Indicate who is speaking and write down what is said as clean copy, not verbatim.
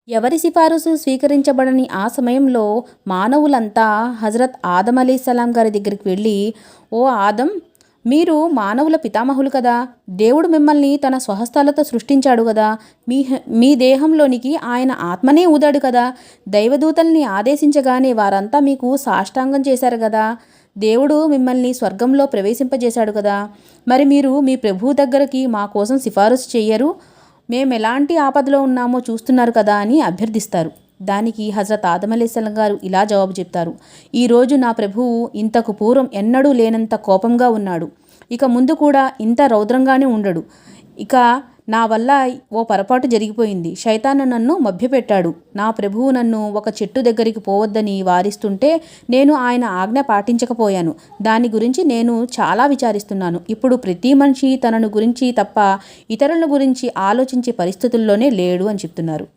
Speaker 1: ఎవరి సిఫారసు స్వీకరించబడని ఆ సమయంలో మానవులంతా హజరత్ ఆదం అలీసలాం గారి దగ్గరికి వెళ్ళి, ఓ ఆదం, మీరు మానవుల పితామహులు కదా, దేవుడు మిమ్మల్ని తన స్వహస్తాలతో సృష్టించాడు కదా, మీ దేహంలోనికి ఆయన ఆత్మనే ఊదాడు కదా, దైవదూతల్ని ఆదేశించగానే వారంతా మీకు సాష్టాంగం చేశారు కదా, దేవుడు మిమ్మల్ని స్వర్గంలో ప్రవేశింపజేశాడు కదా, మరి మీరు మీ ప్రభువు దగ్గరికి మా కోసం సిఫారసు చెయ్యరు, మేమెలాంటి ఆపదలో ఉన్నామో చూస్తున్నారు కదా అని అభ్యర్థిస్తారు. దానికి హజరత్ ఆదం అలైహిస్సలాం గారు ఇలా జవాబు చెప్తారు, ఈరోజు నా ప్రభువు ఇంతకు పూర్వం ఎన్నడూ లేనంత కోపంగా ఉన్నాడు, ఇక ముందు కూడా ఇంత రౌద్రంగానే ఉండడు. ఇక నా వల్ల ఓ పొరపాటు జరిగిపోయింది, శైతాను నన్ను మభ్యపెట్టాడు, నా ప్రభువు నన్ను ఒక చెట్టు దగ్గరికి పోవద్దని వారిస్తుంటే నేను ఆయన ఆజ్ఞ పాటించకపోయాను, దాని గురించి నేను చాలా విచారిస్తున్నాను. ఇప్పుడు ప్రతి మనిషి తనను గురించి తప్ప ఇతరుల గురించి ఆలోచించే పరిస్థితుల్లోనే లేడు అని చెప్తున్నారు.